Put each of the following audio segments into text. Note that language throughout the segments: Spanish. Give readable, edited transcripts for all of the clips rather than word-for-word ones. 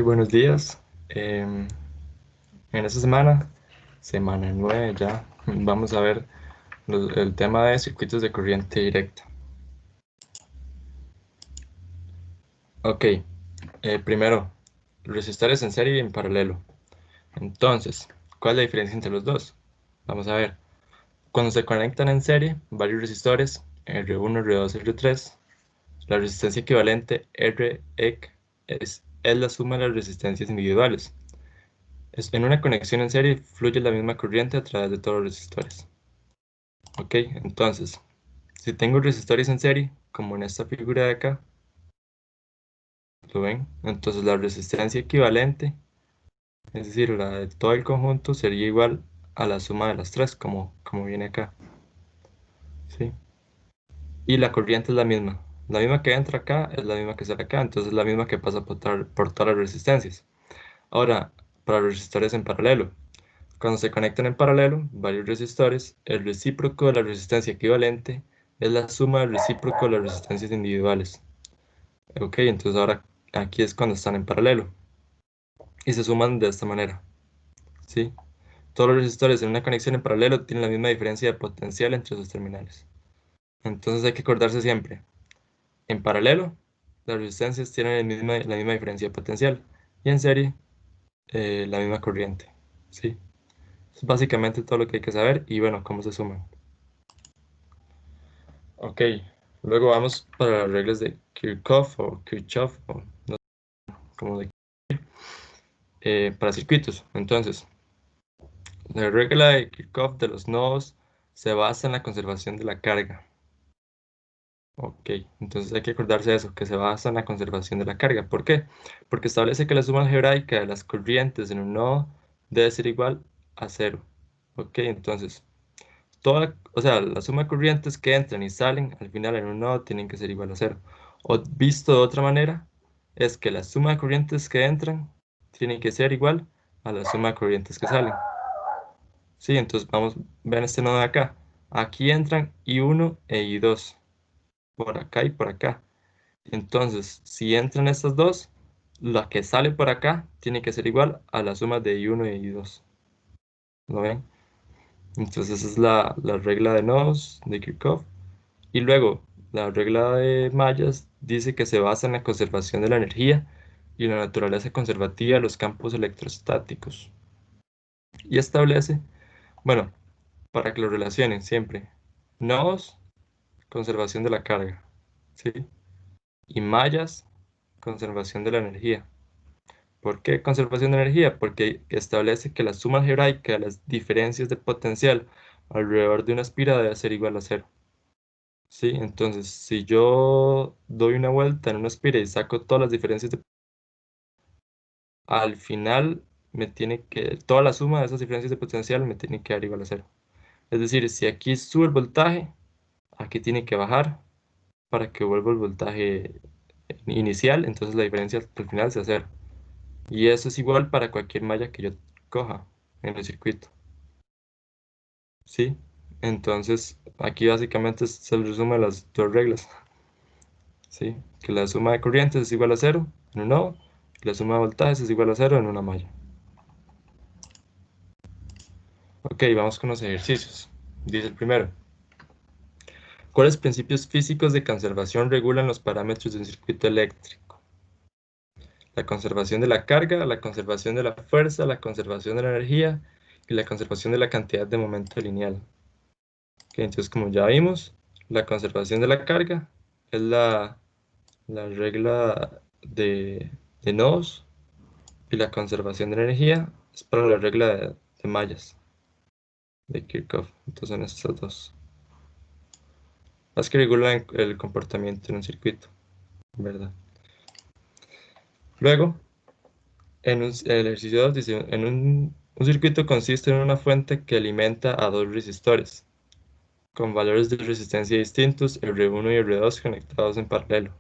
Buenos días. En esta semana, semana 9 ya, vamos a ver el tema de circuitos de corriente directa. Ok, primero, resistores en serie y en paralelo. Entonces, ¿cuál es la diferencia entre los dos? Vamos a ver. Cuando se conectan en serie, varios resistores, R1, R2, R3, la resistencia equivalente Rec es la suma de las resistencias individuales. En una conexión en serie fluye la misma corriente a través de todos los resistores. Ok, entonces, si tengo resistores en serie, como en esta figura de acá, ¿lo ven? Entonces la resistencia equivalente, es decir, la de todo el conjunto, sería igual a la suma de las tres, como viene acá, ¿sí? Y la corriente es la misma. La misma que entra acá es la misma que sale acá, entonces es la misma que pasa por todas las resistencias. Ahora, para los resistores en paralelo. Cuando se conectan en paralelo varios resistores, el recíproco de la resistencia equivalente es la suma del recíproco de las resistencias individuales. Ok, entonces ahora aquí es cuando están en paralelo y se suman de esta manera, ¿sí? Todos los resistores en una conexión en paralelo tienen la misma diferencia de potencial entre sus terminales. Entonces hay que acordarse siempre, en paralelo las resistencias tienen la misma diferencia de potencial y en serie la misma corriente, ¿sí? Es básicamente todo lo que hay que saber y bueno, cómo se suman. Ok, luego vamos para las reglas de Kirchhoff, o no sé cómo para circuitos. Entonces, la regla de Kirchhoff de los nodos se basa en la conservación de la carga. Ok, entonces hay que acordarse de eso, que se basa en la conservación de la carga. ¿Por qué? Porque establece que la suma algebraica de las corrientes en un nodo debe ser igual a cero. Ok, entonces, o sea, la suma de corrientes que entran y salen al final en un nodo tienen que ser igual a cero. O visto de otra manera, es que la suma de corrientes que entran tiene que ser igual a la suma de corrientes que salen. Sí, entonces vamos, vean este nodo de acá. Aquí entran I1 e I2, por acá y por acá. Entonces, si entran estas dos, la que sale por acá tiene que ser igual a la suma de I1 e I2. ¿Lo ven? Entonces esa es la regla de nodos de Kirchhoff. Y luego, la regla de mallas dice que se basa en la conservación de la energía y la naturaleza conservativa de los campos electrostáticos. Y establece, bueno, para que lo relacionen siempre, nodos, conservación de la carga, ¿sí? Y mallas, conservación de la energía. ¿Por qué conservación de energía? Porque establece que la suma algebraica de las diferencias de potencial alrededor de una espira debe ser igual a cero. Sí, entonces si yo doy una vuelta en una espira y saco todas las diferencias al final toda la suma de esas diferencias de potencial me tiene que dar igual a cero. Es decir, si aquí sube el voltaje, aquí tiene que bajar para que vuelva el voltaje inicial, entonces la diferencia al final sea cero. Y eso es igual para cualquier malla que yo coja en el circuito. ¿Sí? Entonces aquí básicamente es el resumen de las dos reglas. ¿Sí? Que la suma de corrientes es igual a cero en un nodo y la suma de voltajes es igual a cero en una malla. Ok, vamos con los ejercicios. Dice el primero. ¿Cuáles principios físicos de conservación regulan los parámetros de un circuito eléctrico? La conservación de la carga, la conservación de la fuerza, la conservación de la energía y la conservación de la cantidad de momento lineal. Ok, entonces, como ya vimos, la conservación de la carga es la regla de nodos y la conservación de la energía es para la regla de mallas de Kirchhoff. Entonces son estas dos. Las que regulan el comportamiento en un circuito, ¿verdad? Luego, el ejercicio 2 dice, un circuito consiste en una fuente que alimenta a dos resistores con valores de resistencia distintos, R1 y R2 conectados en paralelo.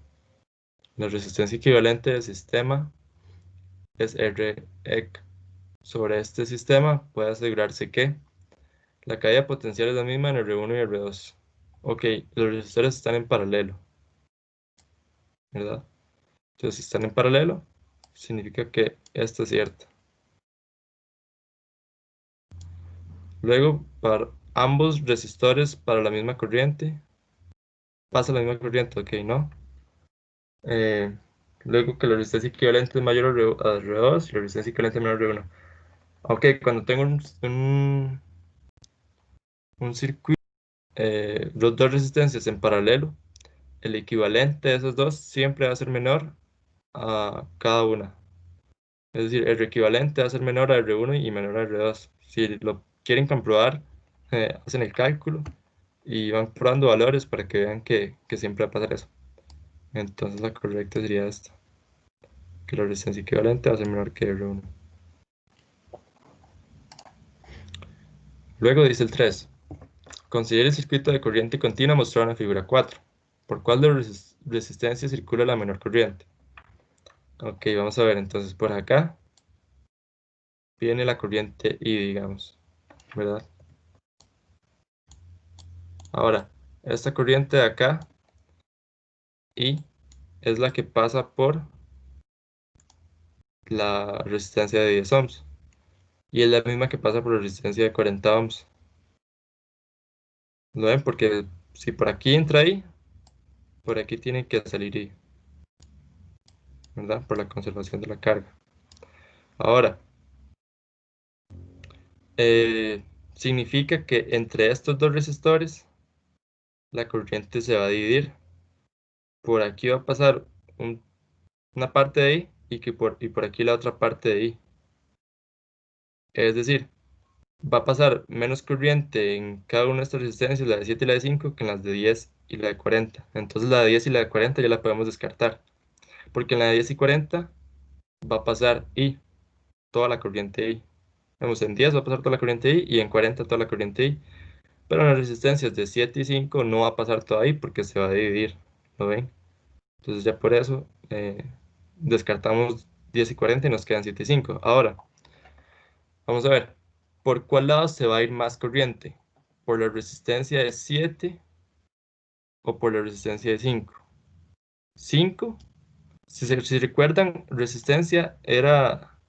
La resistencia equivalente del sistema es Rec. Sobre este sistema puede asegurarse que la caída potencial es la misma en R1 y R2. Ok, los resistores están en paralelo, ¿verdad? Entonces, si están en paralelo, significa que esto es cierto. Luego, para ambos resistores para la misma corriente, pasa la misma corriente, ok, ¿no? Eh, Luego que la resistencia equivalente es mayor a R2 y la resistencia equivalente es menor a R1. Ok, cuando tengo un circuito, dos resistencias en paralelo, el equivalente de esos dos siempre va a ser menor a cada una. Es decir, el equivalente va a ser menor a R1 y menor a R2. Si lo quieren comprobar, hacen el cálculo y van probando valores para que vean que siempre va a pasar eso. Entonces la correcta sería esta, que la resistencia equivalente va a ser menor que R1. Luego dice el 3. Considere el circuito de corriente continua mostrado en la figura 4. ¿Por cuál de las resistencias circula la menor corriente? Ok, vamos a ver, entonces por acá viene la corriente I, digamos, ¿verdad? Ahora, esta corriente de acá, I, es la que pasa por la resistencia de 10 ohms. Y es la misma que pasa por la resistencia de 40 ohms. ¿Lo ven? Porque si por aquí entra I, por aquí tiene que salir I, ¿verdad? Por la conservación de la carga. Ahora, eh, significa que entre estos dos resistores, la corriente se va a dividir. Por aquí va a pasar una parte de I y por aquí la otra parte de I. Es decir, va a pasar menos corriente en cada una de estas resistencias, la de 7 y la de 5, que en las de 10 y la de 40. Entonces la de 10 y la de 40 ya la podemos descartar, porque en la de 10 y 40 va a pasar I, toda la corriente I. Vemos, en 10 va a pasar toda la corriente I y en 40 toda la corriente I, pero en las resistencias de 7 y 5 no va a pasar toda I porque se va a dividir, ¿lo ven? Entonces ya por eso descartamos 10 y 40 y nos quedan 7 y 5. Ahora, vamos a ver, ¿por cuál lado se va a ir más corriente? ¿Por la resistencia de 7 o por la resistencia de 5? 5, si recuerdan, resistencia era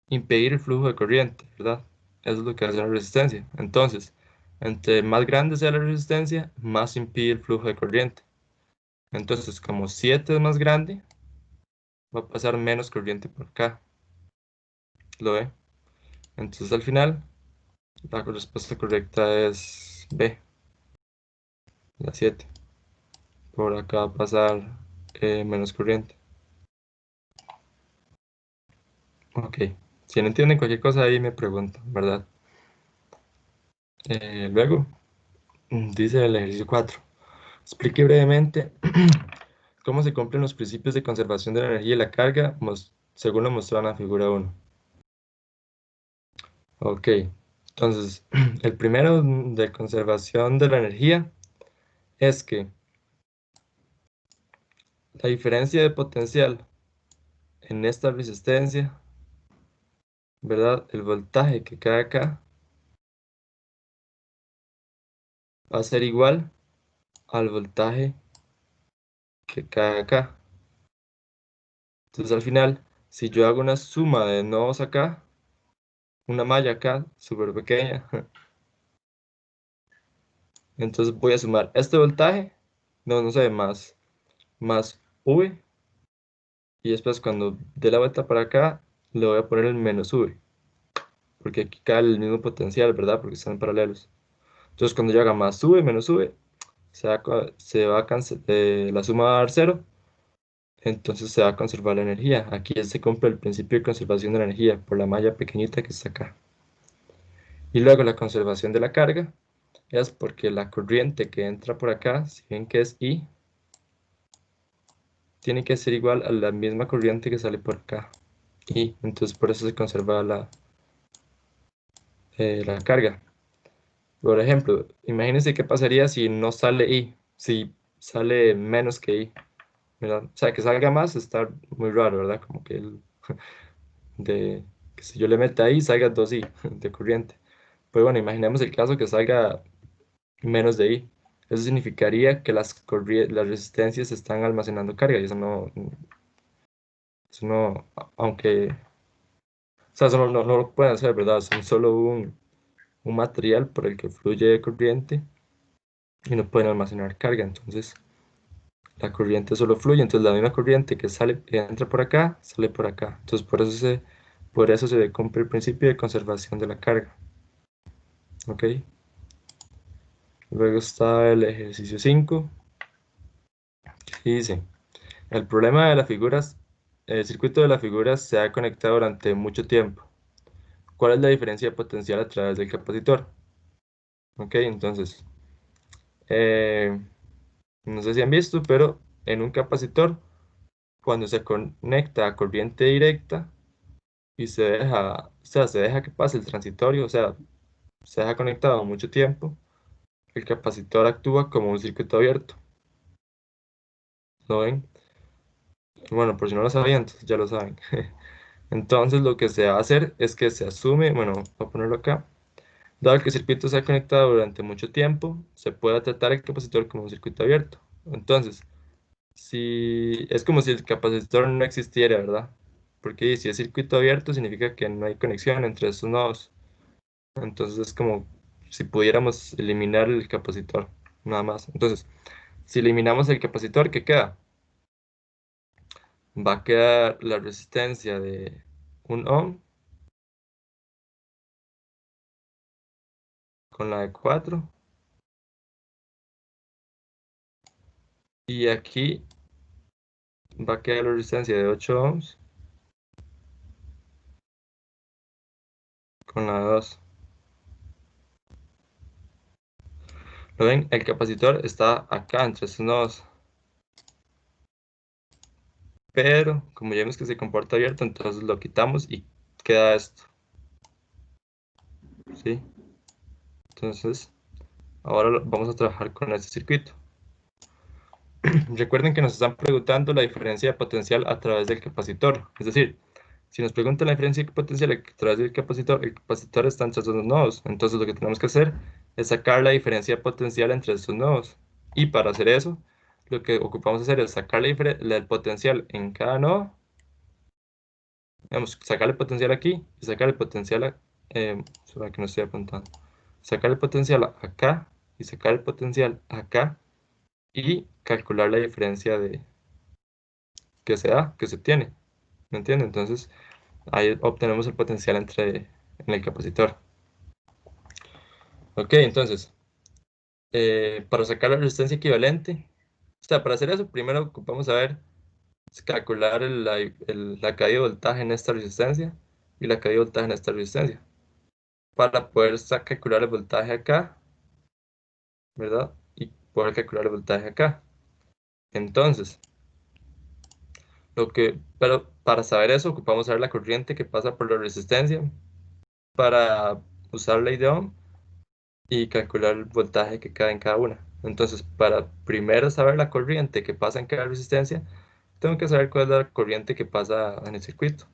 impedir el flujo de corriente, ¿verdad? Eso es lo que hace la resistencia. Entonces, entre más grande sea la resistencia, más impide el flujo de corriente. Entonces, como 7 es más grande, va a pasar menos corriente por acá. ¿Lo ve? Entonces, al final, la respuesta correcta es B, la 7. Por acá va a pasar menos corriente. Ok. Si no entienden cualquier cosa ahí me preguntan, ¿verdad? Luego, dice el ejercicio 4. Explique brevemente cómo se cumplen los principios de conservación de la energía y la carga según lo mostrado en la figura 1. Ok. Entonces, el primero de conservación de la energía es que la diferencia de potencial en esta resistencia, ¿verdad? El voltaje que cae acá va a ser igual al voltaje que cae acá. Entonces al final, si yo hago una suma de nodos acá, una malla acá, súper pequeña, entonces voy a sumar este voltaje, no sé, más V, y después cuando dé la vuelta para acá, le voy a poner el menos V, porque aquí cae el mismo potencial, ¿verdad? Porque están paralelos. Entonces cuando yo haga más V, menos V, se va a la suma va a dar cero, entonces se va a conservar la energía. Aquí ya se cumple el principio de conservación de la energía por la malla pequeñita que está acá. Y luego la conservación de la carga es porque la corriente que entra por acá, si ven que es I, tiene que ser igual a la misma corriente que sale por acá. Y entonces por eso se conserva la carga. Por ejemplo, imagínense qué pasaría si no sale I, si sale menos que I, ¿verdad? O sea, que salga más está muy raro, ¿verdad? Como que que si yo le meto ahí, salga 2I de corriente. Pues bueno, imaginemos el caso que salga menos de I. Eso significaría que las resistencias están almacenando carga y eso Eso no, aunque, o sea, eso no lo pueden hacer, ¿verdad? Son solo un material por el que fluye corriente y no pueden almacenar carga. Entonces, la corriente solo fluye. Entonces, la misma corriente que sale, que entra por acá, sale por acá. Entonces, por eso se cumple el principio de conservación de la carga. ¿Ok? Luego está el ejercicio 5 y dice, el problema de las figuras, el circuito de las figuras se ha conectado durante mucho tiempo. ¿Cuál es la diferencia de potencial a través del capacitor? Ok, entonces, eh, no sé si han visto, pero en un capacitor, cuando se conecta a corriente directa y se deja que pase el transitorio, o sea, se deja conectado mucho tiempo, el capacitor actúa como un circuito abierto. ¿Lo ven? Bueno, por si no lo sabían, entonces ya lo saben. Entonces lo que se va a hacer es que se asume, bueno, voy a ponerlo acá. Dado que el circuito se ha conectado durante mucho tiempo, se puede tratar el capacitor como un circuito abierto. Entonces, si es como si el capacitor no existiera, ¿verdad? Porque si es circuito abierto significa que no hay conexión entre estos nodos. Entonces es como si pudiéramos eliminar el capacitor, nada más. Entonces, si eliminamos el capacitor, ¿qué queda? Va a quedar la resistencia de 1 ohm con la de 4. Y aquí va a quedar la resistencia de 8 ohms con la de 2. ¿Lo ven? El capacitor está acá entre estos nodos. Pero como ya vemos que se comporta abierto, entonces lo quitamos y queda esto. ¿Sí? Entonces, ahora vamos a trabajar con este circuito. Recuerden que nos están preguntando la diferencia de potencial a través del capacitor. Es decir, si nos preguntan la diferencia de potencial a través del capacitor, el capacitor está entre estos dos nodos. Entonces lo que tenemos que hacer es sacar la diferencia de potencial entre estos nodos. Y para hacer eso, lo que ocupamos hacer es sacar el potencial en cada nodo. Vamos, sacar el potencial aquí y sacar el potencial para que no estoy apuntando. Sacar el potencial acá y sacar el potencial acá y calcular la diferencia que se tiene. ¿Me entienden? Entonces, ahí obtenemos el potencial en el capacitor. Ok, entonces, para sacar la resistencia equivalente, o sea, para hacer eso, primero ocupamos saber calcular la caída de voltaje en esta resistencia y la caída de voltaje en esta resistencia, para poder calcular el voltaje acá, ¿verdad? Y poder calcular el voltaje acá. Entonces, pero para saber eso, ocupamos saber la corriente que pasa por la resistencia para usar ley de Ohm y calcular el voltaje que cae en cada una. Entonces, para primero saber la corriente que pasa en cada resistencia, tengo que saber cuál es la corriente que pasa en el circuito.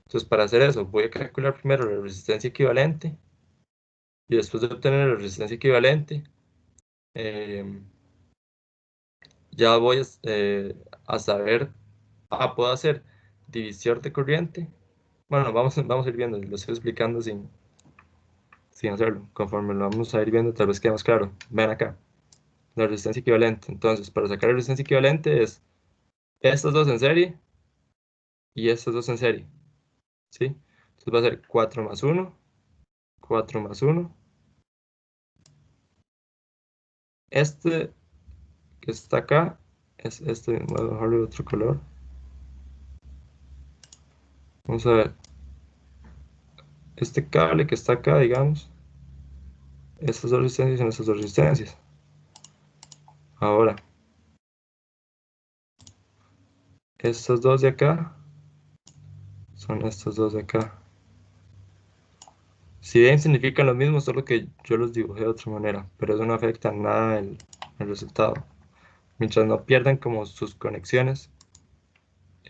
Entonces, para hacer eso, voy a calcular primero la resistencia equivalente y después de obtener la resistencia equivalente, eh, ya voy a saber, puedo hacer división de corriente. Bueno, vamos a ir viendo, lo estoy explicando sin hacerlo. Conforme lo vamos a ir viendo, tal vez quede más claro. Ven acá, la resistencia equivalente. Entonces, para sacar la resistencia equivalente es estas dos en serie y estas dos en serie, ¿sí? Entonces va a ser 4 más 1, 4 más 1. Este que está acá es este, voy a dejarle otro color. Vamos a ver, este cable que está acá, digamos, estas dos resistencias son estas dos resistencias. Ahora, estos dos de acá son estos dos de acá. Si bien significan lo mismo, solo que yo los dibujé de otra manera, pero eso no afecta en nada el resultado. Mientras no pierdan como sus conexiones,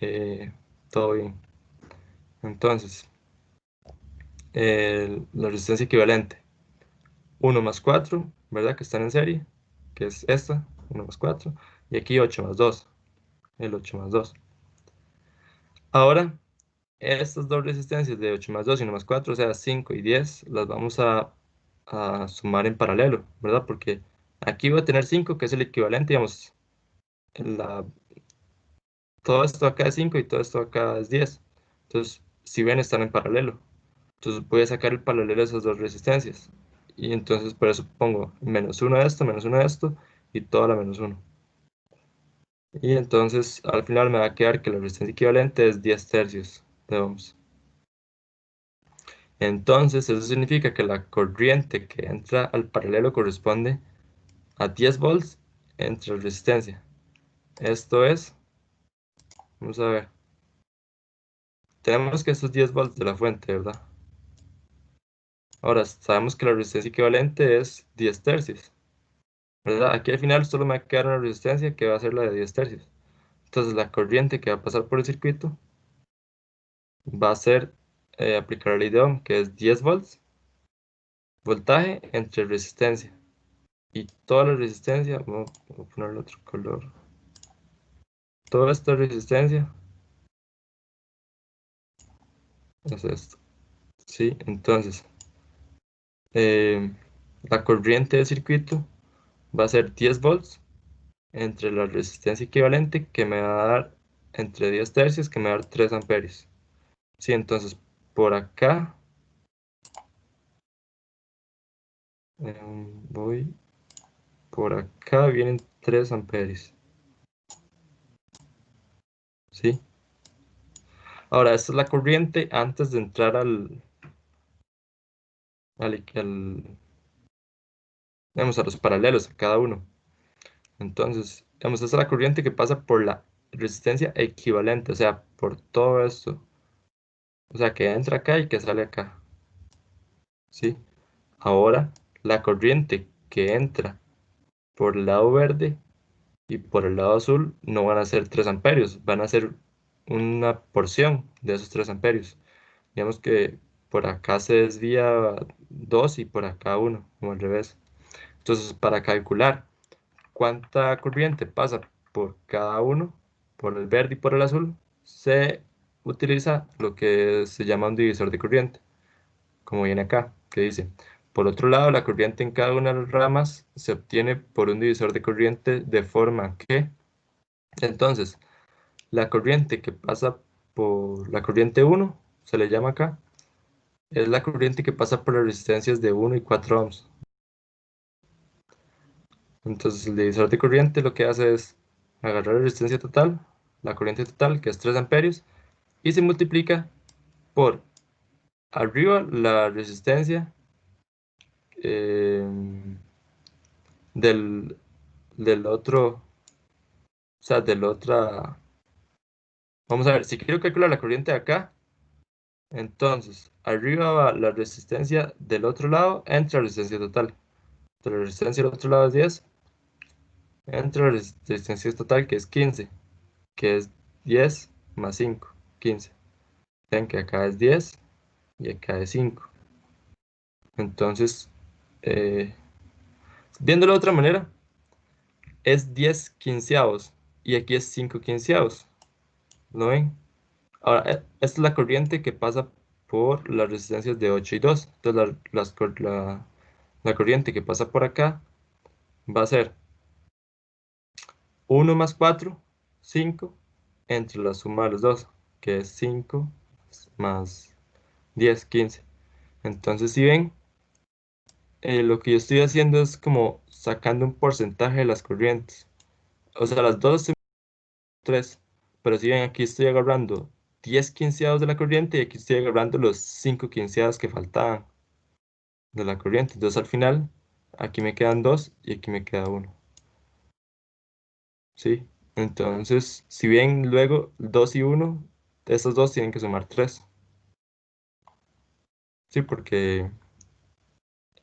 eh, todo bien. Entonces, la resistencia equivalente, 1 más 4, ¿verdad? Que están en serie, que es esta, 1 más 4, y aquí 8 más 2, el 8 más 2. Ahora, estas dos resistencias de 8 más 2 y 1 más 4, o sea, 5 y 10, las vamos a sumar en paralelo, ¿verdad? Porque aquí voy a tener 5, que es el equivalente, digamos, la, todo esto acá es 5 y todo esto acá es 10. Entonces, si ven, están en paralelo. Entonces voy a sacar el paralelo de esas dos resistencias. Y entonces por eso pongo menos 1 de esto, menos 1 de esto, y toda la menos 1. Y entonces al final me va a quedar que la resistencia equivalente es 10 tercios de ohms. Entonces eso significa que la corriente que entra al paralelo corresponde a 10 volts entre resistencia. Esto es, vamos a ver, tenemos que estos 10 volts de la fuente, ¿verdad? Ahora sabemos que la resistencia equivalente es 10 tercios, ¿verdad? Aquí al final solo me va a quedar una resistencia que va a ser la de 10 tercios. Entonces la corriente que va a pasar por el circuito va a ser aplicar la ley de Ohm, que es 10 volts, voltaje entre resistencia. Y toda la resistencia, voy a ponerle otro color. Toda esta resistencia es esto. ¿Sí? Entonces, eh, la corriente del circuito va a ser 10 volts entre la resistencia equivalente que me va a dar entre 10 tercios que me va a dar 3 amperios. Sí, entonces por acá voy, por acá vienen 3 amperios. ¿Sí? Ahora, esta es la corriente antes de entrar digamos, a los paralelos, a cada uno. Entonces, digamos, esta es la corriente que pasa por la resistencia equivalente, o sea, por todo esto. O sea, que entra acá y que sale acá. ¿Sí? Ahora, la corriente que entra por el lado verde y por el lado azul no van a ser 3 amperios, van a ser una porción de esos 3 amperios. Digamos que por acá se desvía 2 y por acá uno, como al revés. Entonces, para calcular cuánta corriente pasa por cada uno, por el verde y por el azul, se utiliza lo que se llama un divisor de corriente, como viene acá, que dice, por otro lado, la corriente en cada una de las ramas se obtiene por un divisor de corriente de forma que, entonces, la corriente que pasa por la corriente uno se le llama acá, es la corriente que pasa por las resistencias de 1 y 4 ohms. Entonces el divisor de corriente lo que hace es agarrar la resistencia total, la corriente total, que es 3 amperios, y se multiplica por arriba la resistencia eh, del, del otro, o sea, del otra. Vamos a ver, si quiero calcular la corriente de acá, entonces arriba va la resistencia del otro lado entre la resistencia total. Entonces, la resistencia del otro lado es 10, entre la resistencia total que es 15, que es 10 más 5, 15. Ven que acá es 10 y acá es 5. Entonces, eh, viéndolo de otra manera, es 10 quinceavos y aquí es 5 quinceavos. ¿Lo ven? Ahora, esta es la corriente que pasa por las resistencias de 8 y 2. Entonces, la corriente que pasa por acá va a ser 1 más 4, 5, entre la suma de los dos, que es 5 más 10, 15. Entonces, si ven, lo que yo estoy haciendo es como sacando un porcentaje de las corrientes. O sea, las dos son 3. Pero si ven, aquí estoy agarrando 10 quinceados de la corriente y aquí estoy agarrando los 5 quinceados que faltaban de la corriente. Entonces al final, aquí me quedan 2 y aquí me queda uno. ¿Sí? Entonces, si bien luego 2 y uno, estos dos tienen que sumar 3. Sí, porque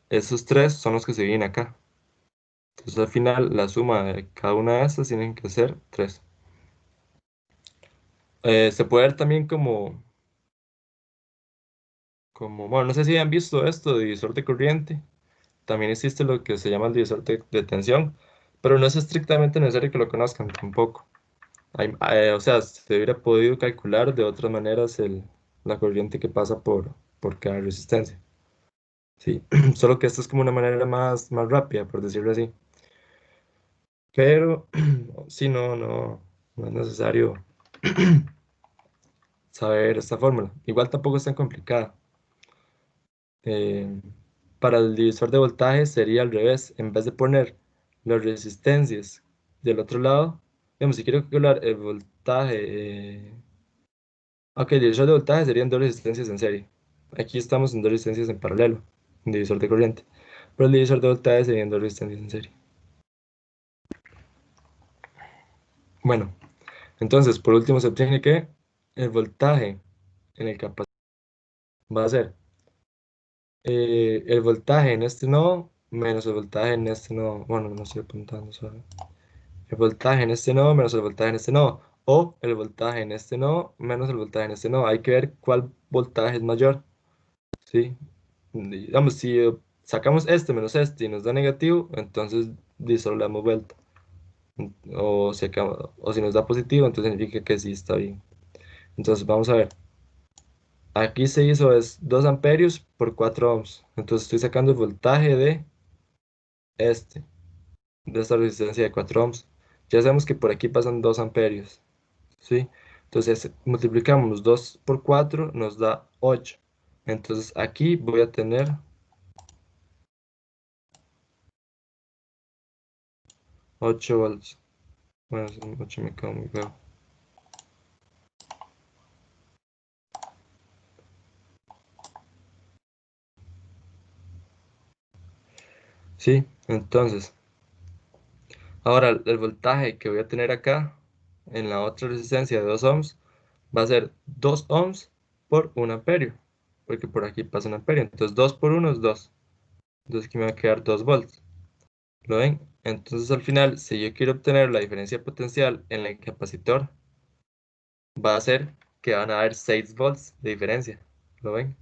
esos 3 son los que se vienen acá. Entonces al final, la suma de cada una de estas tienen que ser 3. Se puede ver también bueno, no sé si han visto esto de divisor de corriente. También existe lo que se llama el divisor de tensión, pero no es estrictamente necesario que lo conozcan tampoco. O sea, se hubiera podido calcular de otras maneras la corriente que pasa por cada resistencia. Sí, solo que esta es como una manera más rápida, por decirlo así. Pero sí, no es necesario saber esta fórmula. Igual tampoco es tan complicada. Eh, para el divisor de voltaje sería al revés. En vez de poner las resistencias del otro lado, digamos, si quiero calcular el voltaje, ok, el divisor de voltaje serían dos resistencias en serie. Aquí estamos en dos resistencias en paralelo, un divisor de corriente. Pero el divisor de voltaje serían dos resistencias en serie. Bueno, entonces por último se obtiene que el voltaje en el capacitor va a ser el voltaje en este nodo menos el voltaje en este nodo. Bueno, no estoy apuntando, solo. El voltaje en este nodo menos el voltaje en este nodo. O el voltaje en este nodo menos el voltaje en este nodo. Hay que ver cuál voltaje es mayor. ¿Sí? Digamos, si sacamos este menos este y nos da negativo, entonces solo le damos vuelta. O si nos da positivo, entonces significa que sí está bien. Entonces vamos a ver. Aquí se hizo es 2 amperios por 4 ohms. Entonces estoy sacando el voltaje este, de esta resistencia de 4 ohms. Ya sabemos que por aquí pasan 2 amperios. ¿Sí? Entonces multiplicamos 2 por 4, nos da 8. Entonces aquí voy a tener 8 volts. Bueno, 8 me quedó muy feo. Sí, entonces, ahora el voltaje que voy a tener acá en la otra resistencia de 2 ohms va a ser 2 ohms por 1 amperio, porque por aquí pasa 1 amperio. Entonces 2 por 1 es 2. Entonces aquí me va a quedar 2 volts. ¿Lo ven? Entonces al final, si yo quiero obtener la diferencia potencial en el capacitor, va a ser que van a haber 6 volts de diferencia. ¿Lo ven?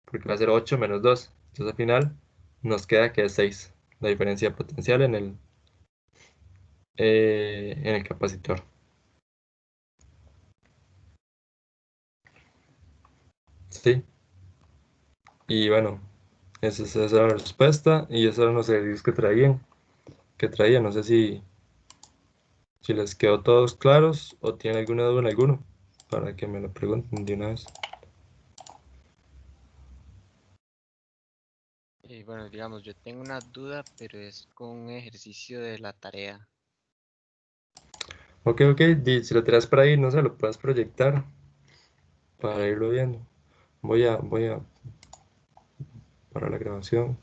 Porque va a ser 8 menos 2. Entonces al final nos queda que es 6 la diferencia potencial en el capacitor. Sí, y bueno, esa es la respuesta y esos eran los ejercicios que traía. No sé si les quedó todos claros o tienen alguna duda en alguno para que me lo pregunten de una vez. Bueno, digamos, yo tengo una duda, pero es con un ejercicio de la tarea. Ok, ok, si lo traes para ahí, no sé, lo puedes proyectar para irlo viendo. Voy a para la grabación.